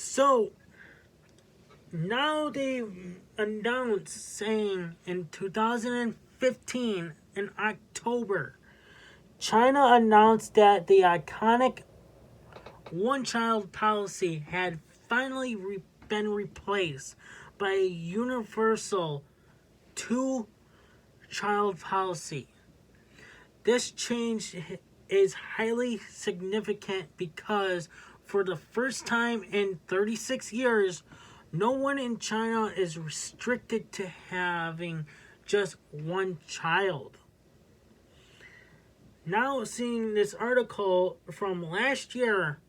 So now they announced saying in 2015 in October, China announced that the iconic one child policy had finally been replaced by a universal two child policy. This change is highly significant because for the first time in 36 years, no one in China is restricted to having just one child. Now, seeing this article from last year,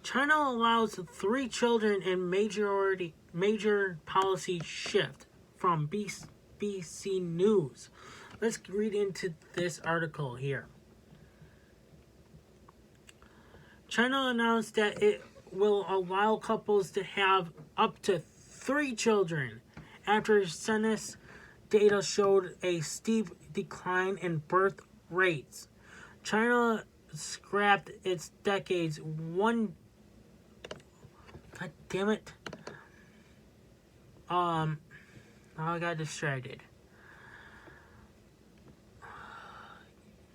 China allows 3 children in major policy shift from BBC News. Let's read into this article here. China announced that it will allow couples to have up to 3 children after census data showed a steep decline in birth rates. China scrapped its decades one. God damn it. I got distracted.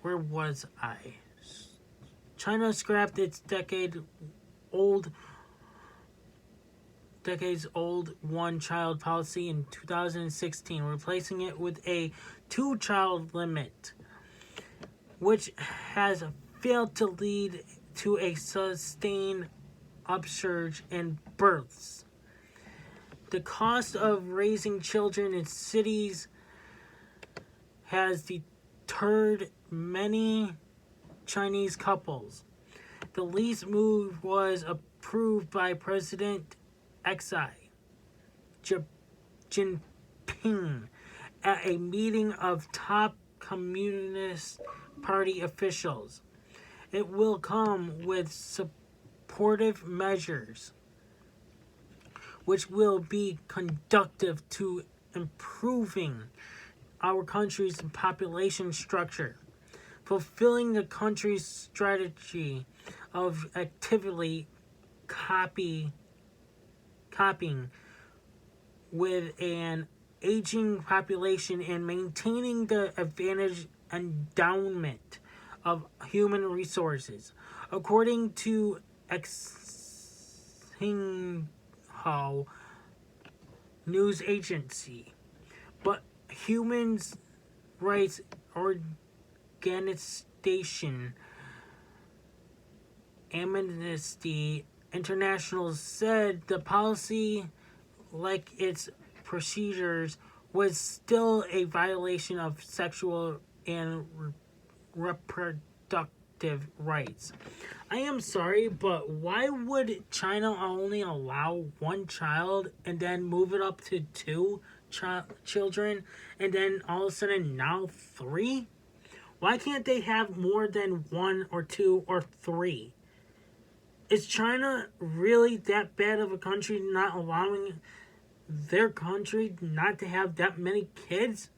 Where was I? China scrapped its decades old one child policy in 2016, replacing it with a 2 child limit, which has failed to lead to a sustained upsurge in births. The cost of raising children in cities has deterred many Chinese couples. The lease move was approved by President Xi Jinping at a meeting of top Communist Party officials. It will come with supportive measures which will be conducive to improving our country's population structure, fulfilling the country's strategy of actively copying with an aging population and maintaining the advantage endowment of human resources, according to Xinhua news agency. But human rights organization Amnesty International said the policy, like its procedures, was still a violation of sexual and reproductive rights. I am sorry, but why would China only allow 1 child and then move it up to 2 children and then all of a sudden now 3? Why can't they have more than 1 or 2 or 3? Is China really that bad of a country, not allowing their country not to have that many kids?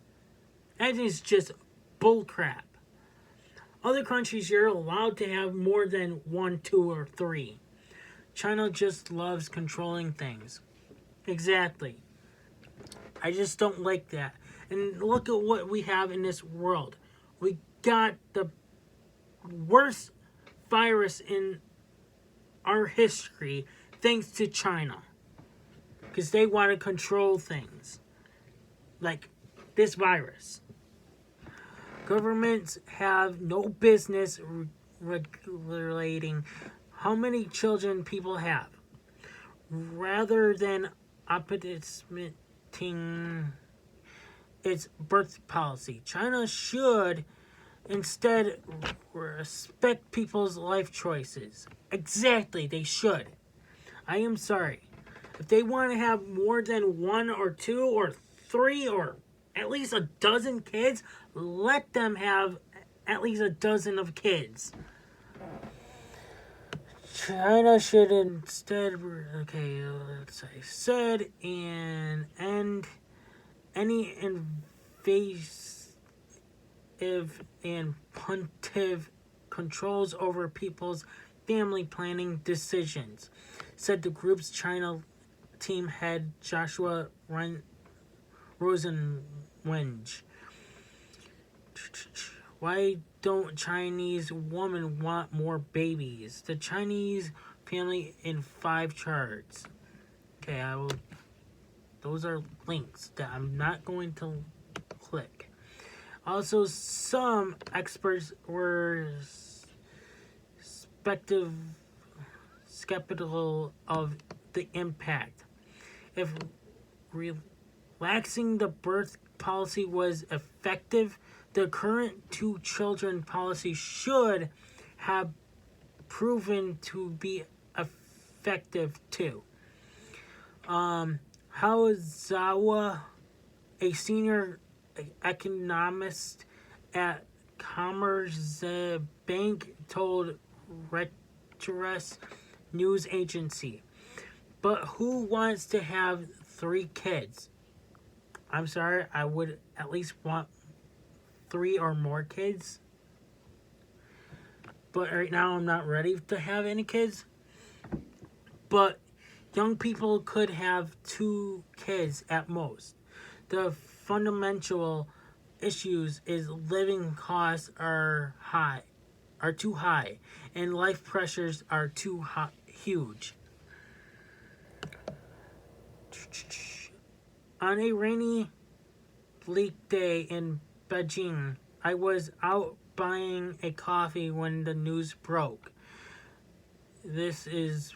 That is just bullcrap. Other countries, you're allowed to have more than 1, 2, or 3. China just loves controlling things. Exactly. I just don't like that. And look at what we have in this world. We got the worst virus in our history thanks to China. Because they want to control things. Like this virus. Governments have no business regulating how many children people have, rather than optimizing its birth policy. China should instead respect people's life choices. Exactly, they should. I am sorry. If they want to have more than 1 or 2 or 3 or at least a dozen kids, let them have at least a dozen of kids. China should instead, and end any invasive and punitive controls over people's family planning decisions, said the group's China team head Joshua Rosenwinge. Why don't Chinese women want more babies? The Chinese family in 5 charts. Okay, those are links that I'm not going to click. Also, some experts were skeptical of the impact. If relaxing the birth policy was effective, the current 2 children policy should have proven to be effective too. Hawazawa, a senior economist at Commerzbank, told Reuters news agency, "But who wants to have 3 kids? I'm sorry, I would at least want 3 or more kids. But right now I'm not ready to have any kids. But young people could have 2 kids at most. The fundamental issues is living costs are too high, and life pressures are too huge." On a rainy, bleak day in Beijing, I was out buying a coffee when the news broke. This is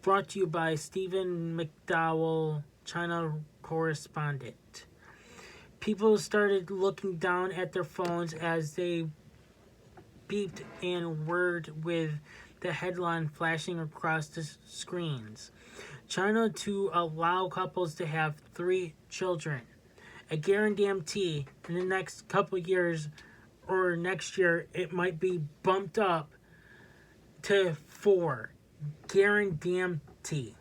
brought to you by Stephen McDowell, China correspondent. People started looking down at their phones as they beeped and whirred with the headline flashing across the screens. China to allow couples to have 3 children. A guarantee in the next couple years or next year it might be bumped up to 4. Guarantee.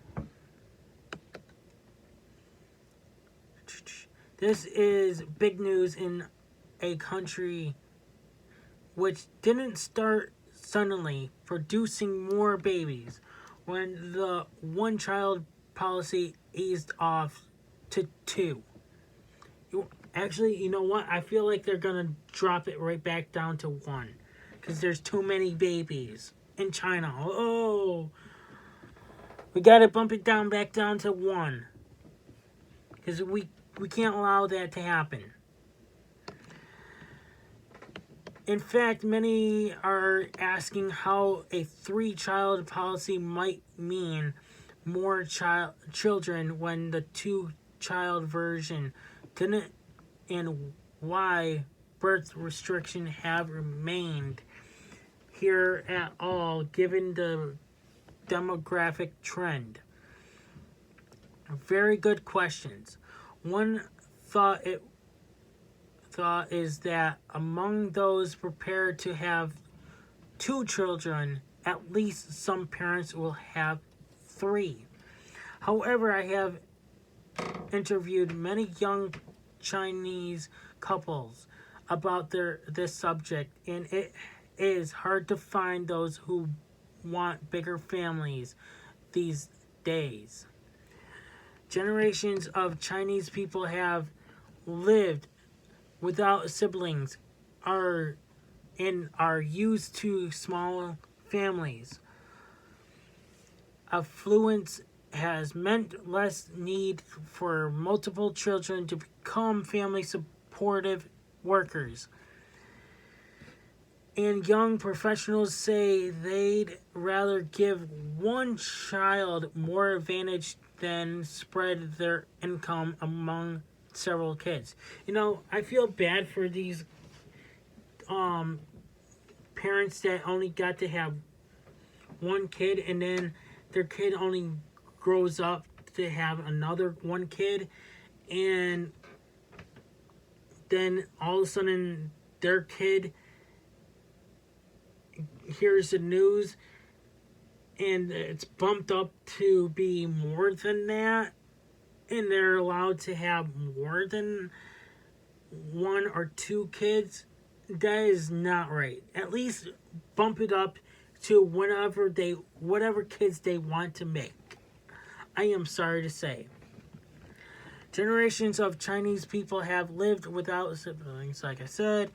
This is big news in a country which didn't start suddenly producing more babies when the 1-child policy eased off to 2. Actually, you know what? I feel like they're going to drop it right back down to 1 because there's too many babies in China. Oh, we got to bump it back down to 1 because we can't allow that to happen. In fact, many are asking how a 3-child policy might mean more children when the 2-child version didn't, and why birth restrictions have remained here at all given the demographic trend. Very good questions. One thought is that among those prepared to have 2 children, at least some parents will have 3. However, I have interviewed many young Chinese couples about this subject, and it is hard to find those who want bigger families these days. Generations of Chinese people have lived without siblings are used to small families. Affluence has meant less need for multiple children to become family supportive workers. And young professionals say they'd rather give 1 child more advantage than spread their income among several kids. You know, I feel bad for these parents that only got to have 1 kid and then their kid only grows up to have another 1 kid, and then all of a sudden their kid hears the news and it's bumped up to be more than that, and they're allowed to have more than 1 or 2 kids. That is not right. At least bump it up to whatever kids they want to make. I am sorry to say. Generations of Chinese people have lived without siblings, like I said.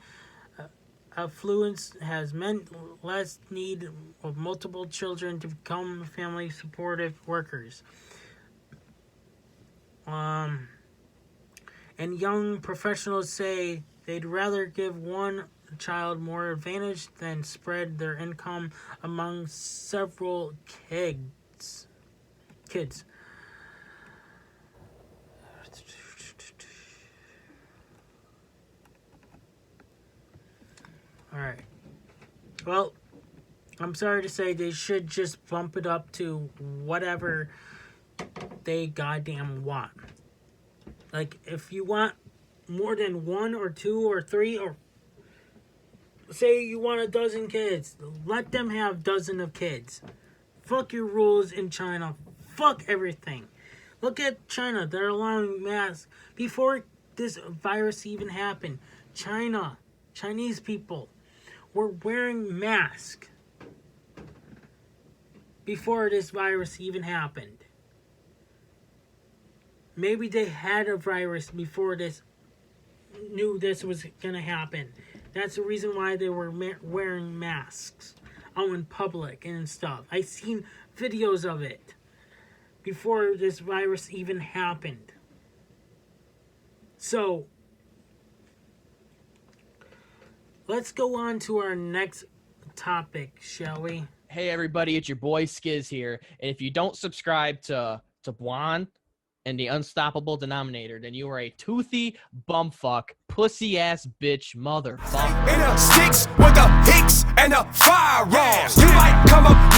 Affluence has meant less need of multiple children to become family supportive workers. And young professionals say they'd rather give one child more advantage than spread their income among several kids. Alright. Well, I'm sorry to say they should just bump it up to whatever they goddamn want. Like, if you want more than 1 or 2 or 3, or say you want a dozen kids, let them have dozen of kids. Fuck your rules in China. Fuck everything. Look at China. They're allowing masks. Before this virus even happened, Chinese people were wearing masks before this virus even happened. Maybe they had a virus before this, knew this was going to happen. That's the reason why they were wearing masks out in public and stuff. I've seen videos of it before this virus even happened. So, let's go on to our next topic, shall we? Hey everybody, it's your boy Skiz here. And if you don't subscribe to Buon and the Unstoppable Denominator, then you are a toothy bumfuck, pussy ass bitch motherfucker. In a sticks with the hicks and the firearms. You might come up